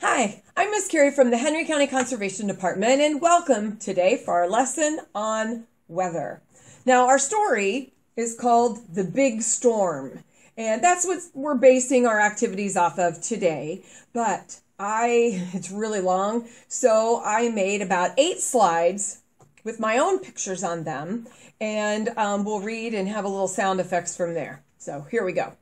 Hi, I'm Miss Carrie from the Henry County Conservation Department, and welcome today for our lesson on weather. Now, our story is called The Big Storm, and that's what we're basing our activities off of today. But it's really long, so I made about 8 slides with my own pictures on them, and we'll read and have a little sound effects from there. So here we go.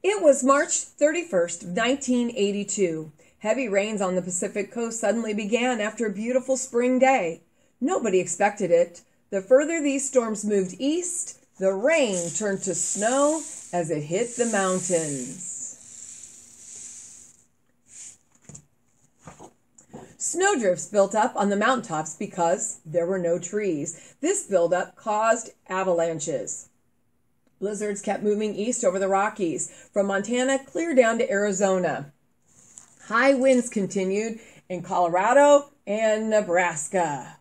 It was March 31st, 1982. Heavy rains on the Pacific coast suddenly began after a beautiful spring day. Nobody expected it. The further these storms moved east, the rain turned to snow as it hit the mountains. Snowdrifts built up on the mountaintops because there were no trees. This buildup caused avalanches. Blizzards kept moving east over the Rockies, from Montana clear down to Arizona. High winds continued in Colorado and Nebraska.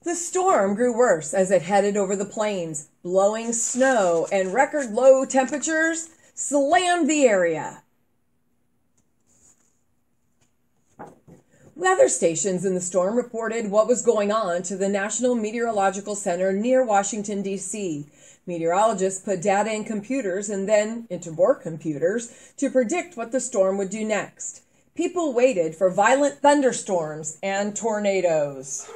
The storm grew worse as it headed over the plains. Blowing snow and record low temperatures slammed the area. Weather stations in the storm reported what was going on to the National Meteorological Center near Washington, D.C. Meteorologists put data in computers and then into more computers to predict what the storm would do next. People waited for violent thunderstorms and tornadoes.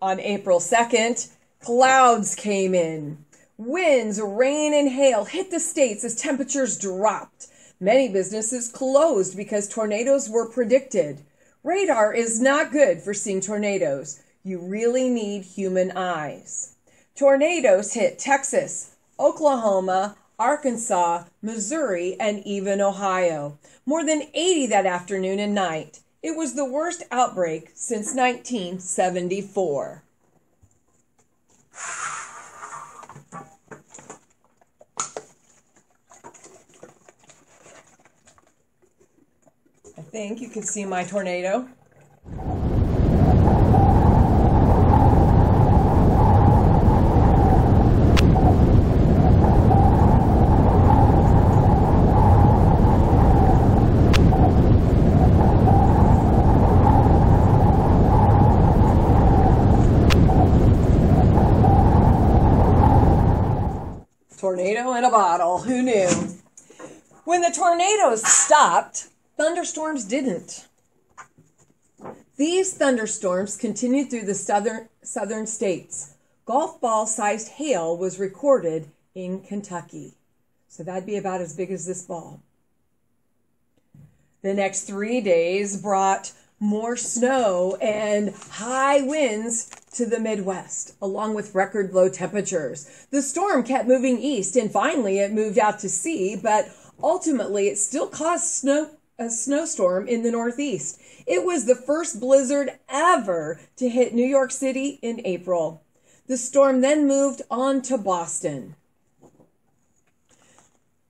On April 2nd, clouds came in. Winds, rain, and hail hit the states as temperatures dropped. Many businesses closed because tornadoes were predicted. Radar is not good for seeing tornadoes. You really need human eyes. Tornadoes hit Texas, Oklahoma, Arkansas, Missouri, and even Ohio. More than 80 that afternoon and night. It was the worst outbreak since 1974. I think you can see my tornado. Tornado in a bottle, who knew? When the tornadoes stopped, thunderstorms didn't. These thunderstorms continued through the southern states. Golf ball-sized hail was recorded in Kentucky. So that'd be about as big as this ball. The next 3 days brought more snow and high winds to the Midwest, along with record low temperatures. The storm kept moving east, and finally it moved out to sea, but ultimately it still caused a snowstorm in the Northeast. It was the first blizzard ever to hit New York City in April. The storm then moved on to Boston.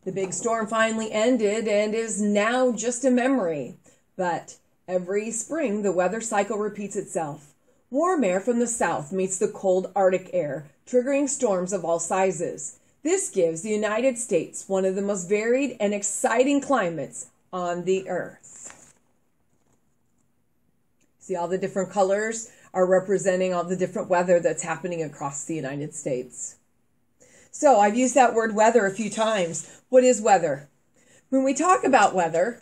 The big storm finally ended and is now just a memory. But every spring, the weather cycle repeats itself. Warm air from the south meets the cold Arctic air, triggering storms of all sizes. This gives the United States one of the most varied and exciting climates on the earth. See, all the different colors are representing all the different weather that's happening across the United States. So I've used that word weather a few times. What is weather? When we talk about weather,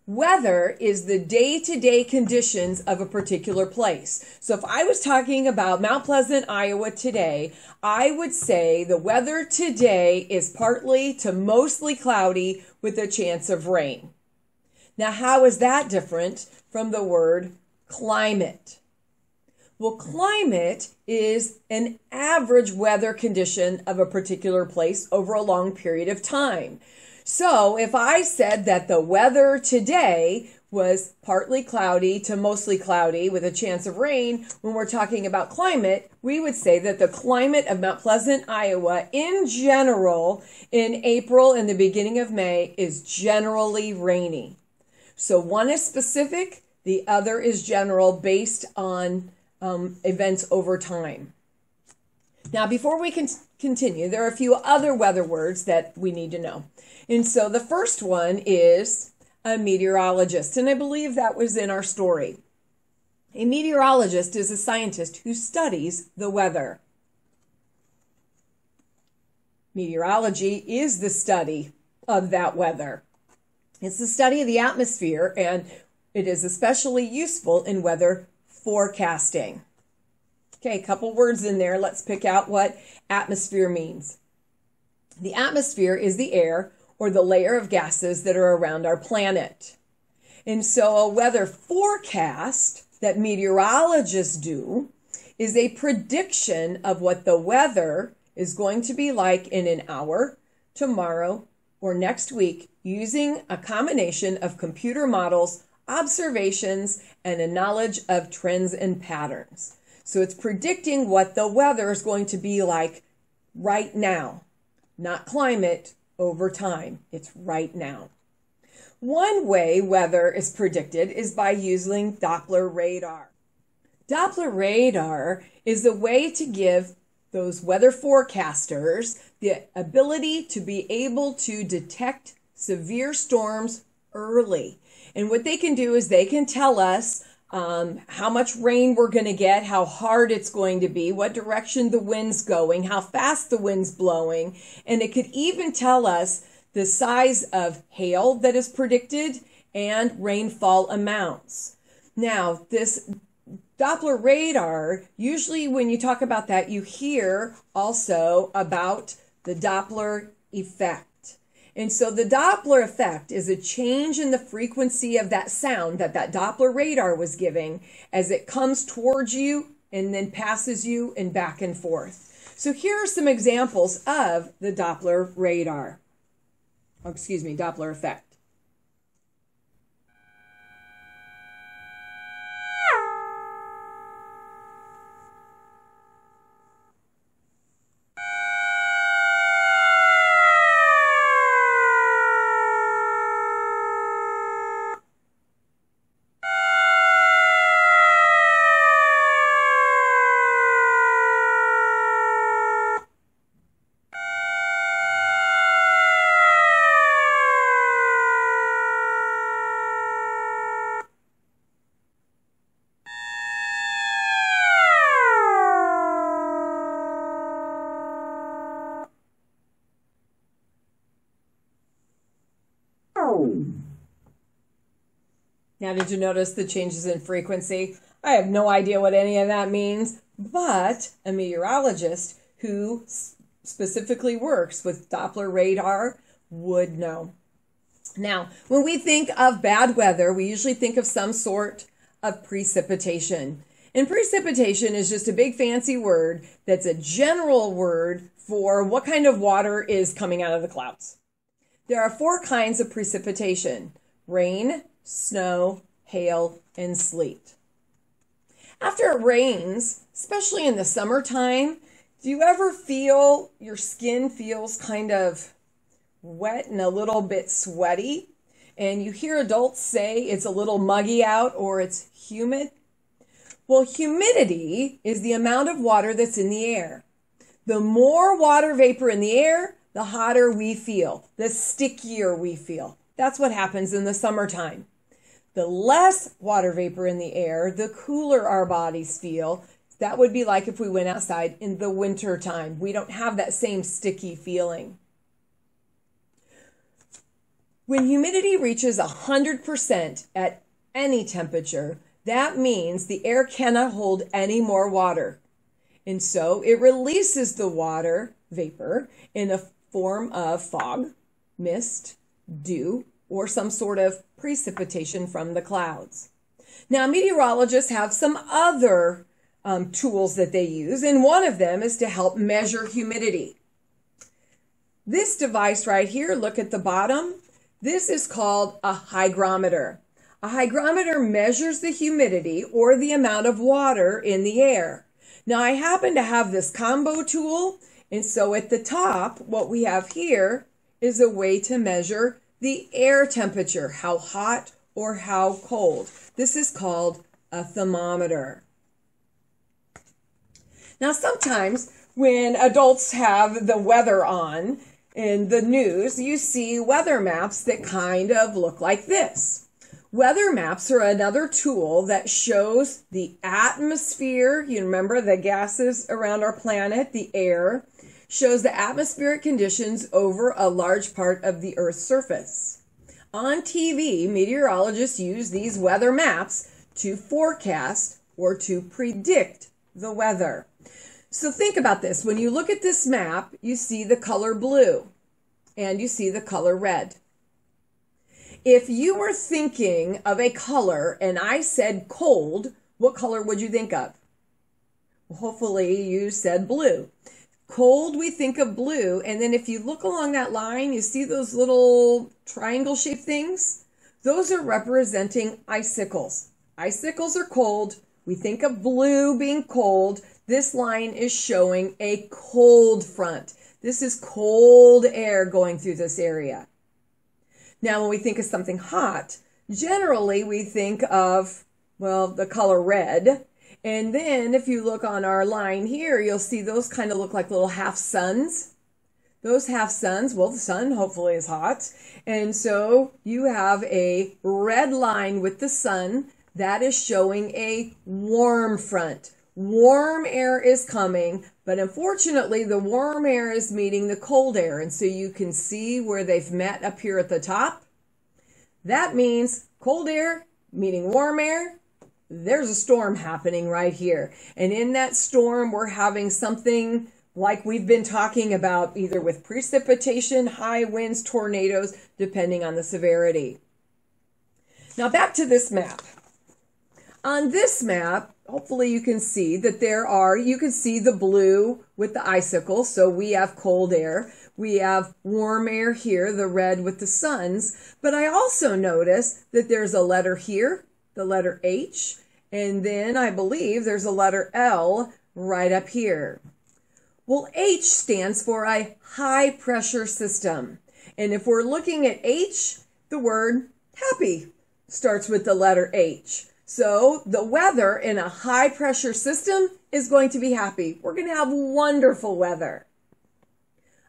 weather is the day-to-day conditions of a particular place. So if I was talking about Mount Pleasant, Iowa today, I would say the weather today is partly to mostly cloudy with a chance of rain. Now, how is that different from the word climate? Well, climate is an average weather condition of a particular place over a long period of time. So if I said that the weather today was partly cloudy to mostly cloudy with a chance of rain, when we're talking about climate, we would say that the climate of Mount Pleasant, Iowa, in general, in April and the beginning of May, is generally rainy. So one is specific, The other is general, based on events over time. Now, before we can continue, there are a few other weather words that we need to know. And so the first one is a meteorologist, and I believe that was in our story. A meteorologist is a scientist who studies the weather. Meteorology is the study of that weather. It's the study of the atmosphere, and it is especially useful in weather forecasting. Okay, a couple words in there. Let's pick out what atmosphere means. The atmosphere is the air or the layer of gases that are around our planet. And so a weather forecast that meteorologists do is a prediction of what the weather is going to be like in an hour, tomorrow, or next week, using a combination of computer models, observations, and a knowledge of trends and patterns. So it's predicting what the weather is going to be like right now, not climate over time. It's right now. One way weather is predicted is by using Doppler radar. Doppler radar is a way to give those weather forecasters the ability to be able to detect severe storms early. And what they can do is they can tell us how much rain we're going to get, how hard it's going to be, what direction the wind's going, how fast the wind's blowing, and it could even tell us the size of hail that is predicted and rainfall amounts. Now, this Doppler radar, usually when you talk about that, you hear also about the Doppler effect. And so the Doppler effect is a change in the frequency of that sound that Doppler radar was giving as it comes towards you and then passes you and back and forth. So here are some examples of the Doppler radar. Doppler effect. Now, did you notice the changes in frequency? I have no idea what any of that means, but a meteorologist who specifically works with Doppler radar would know. Now, when we think of bad weather, we usually think of some sort of precipitation. And precipitation is just a big fancy word that's a general word for what kind of water is coming out of the clouds. There are 4 kinds of precipitation: rain, snow, hail, and sleet. After it rains, especially in the summertime, do you ever feel your skin feels kind of wet and a little bit sweaty? And you hear adults say it's a little muggy out or it's humid? Well, humidity is the amount of water that's in the air. The more water vapor in the air, the hotter we feel, the stickier we feel. That's what happens in the summertime. The less water vapor in the air, the cooler our bodies feel. That would be like if we went outside in the winter time. We don't have that same sticky feeling. When humidity reaches 100% at any temperature, that means the air cannot hold any more water. And so it releases the water vapor in a form of fog, mist, dew, or some sort of precipitation from the clouds. Now, meteorologists have some other tools that they use, and one of them is to help measure humidity. This device right here, look at the bottom, this is called a hygrometer. A hygrometer measures the humidity or the amount of water in the air. Now, I happen to have this combo tool, and so at the top, what we have here is a way to measure the air temperature, how hot or how cold. This is called a thermometer. Now, sometimes when adults have the weather on in the news, you see weather maps that kind of look like this. Weather maps are another tool that shows the atmosphere. You remember the gases around our planet, the air, shows the atmospheric conditions over a large part of the Earth's surface. On TV, meteorologists use these weather maps to forecast or to predict the weather. So think about this. When you look at this map, you see the color blue and you see the color red. If you were thinking of a color and I said cold, what color would you think of? Well, hopefully you said blue. Cold, we think of blue, and then if you look along that line, you see those little triangle-shaped things? Those are representing icicles. Icicles are cold. We think of blue being cold. This line is showing a cold front. This is cold air going through this area. Now, when we think of something hot, generally we think of, well, the color red. And then if you look on our line here, you'll see those kind of look like little half suns. Those half suns, well, the sun hopefully is hot. And so you have a red line with the sun that is showing a warm front. Warm air is coming, but unfortunately the warm air is meeting the cold air. And so you can see where they've met up here at the top. That means cold air meeting warm air. There's a storm happening right here. And in that storm, we're having something like we've been talking about, either with precipitation, high winds, tornadoes, depending on the severity. Now back to this map. On this map, hopefully you can see that you can see the blue with the icicles. So we have cold air. We have warm air here, the red with the suns. But I also notice that there's a letter here, the letter H, and then I believe there's a letter L right up here. Well, H stands for a high pressure system. And if we're looking at H, the word happy starts with the letter H. So the weather in a high pressure system is going to be happy. We're going to have wonderful weather.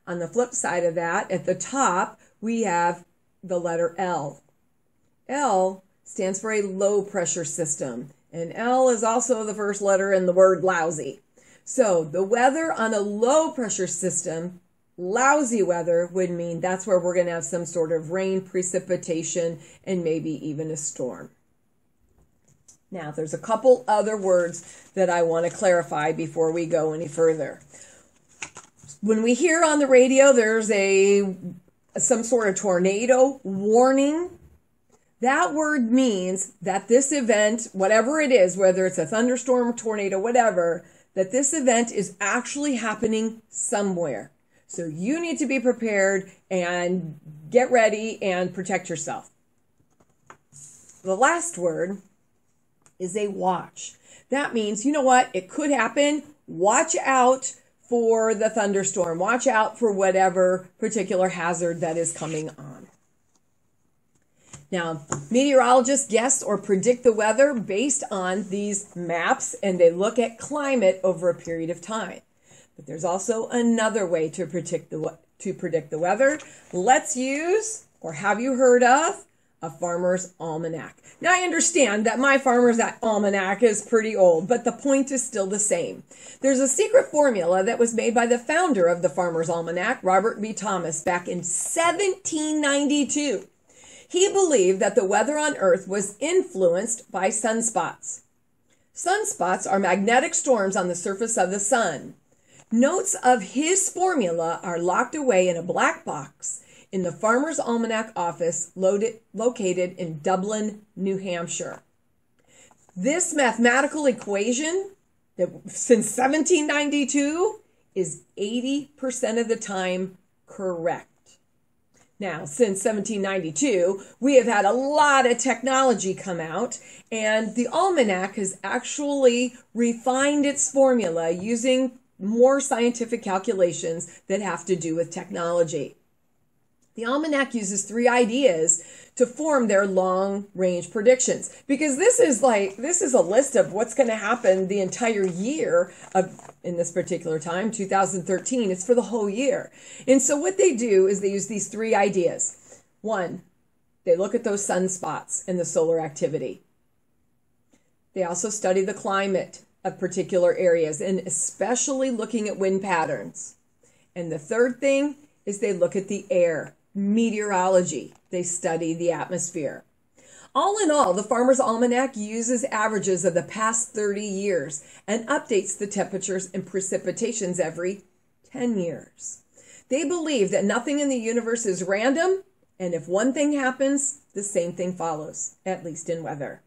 On the flip side of that, at the top, we have the letter L. L stands for a low pressure system. And L is also the first letter in the word lousy. So the weather on a low pressure system, lousy weather, would mean that's where we're going to have some sort of rain, precipitation, and maybe even a storm. Now, there's a couple other words that I want to clarify before we go any further. When we hear on the radio there's some sort of tornado warning, that word means that this event, whatever it is, whether it's a thunderstorm, tornado, whatever, that this event is actually happening somewhere. So you need to be prepared and get ready and protect yourself. The last word is a watch. That means, you know what? It could happen. Watch out for the thunderstorm. Watch out for whatever particular hazard that is coming on. Now, meteorologists guess or predict the weather based on these maps, and they look at climate over a period of time. But there's also another way to predict the weather. Let's use, or have you heard of, a farmer's almanac. Now, I understand that my farmer's almanac is pretty old, but the point is still the same. There's a secret formula that was made by the founder of the farmer's almanac, Robert B. Thomas, back in 1792. He believed that the weather on Earth was influenced by sunspots. Sunspots are magnetic storms on the surface of the sun. Notes of his formula are locked away in a black box in the Farmer's Almanac office located in Dublin, New Hampshire. This mathematical equation, that since 1792, is 80% of the time correct. Now, since 1792, we have had a lot of technology come out, and the almanac has actually refined its formula using more scientific calculations that have to do with technology. The almanac uses 3 ideas to form their long-range predictions, because this is a list of what's going to happen the entire year in this particular time, 2013. It's for the whole year. And so what they do is they use these 3 ideas. 1, they look at those sunspots and the solar activity. They also study the climate of particular areas, and especially looking at wind patterns. And the third thing is they look at the air. Meteorology. They study the atmosphere. All in all, the Farmer's Almanac uses averages of the past 30 years and updates the temperatures and precipitations every 10 years. They believe that nothing in the universe is random, and if one thing happens, the same thing follows, at least in weather.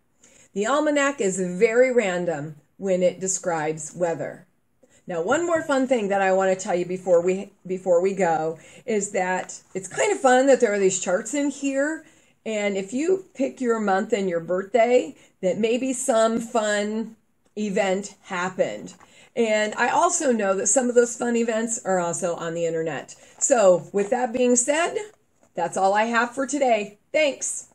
The almanac is very random when it describes weather. Now, one more fun thing that I want to tell you before we go is that it's kind of fun that there are these charts in here. And if you pick your month and your birthday, that maybe some fun event happened. And I also know that some of those fun events are also on the internet. So with that being said, that's all I have for today. Thanks.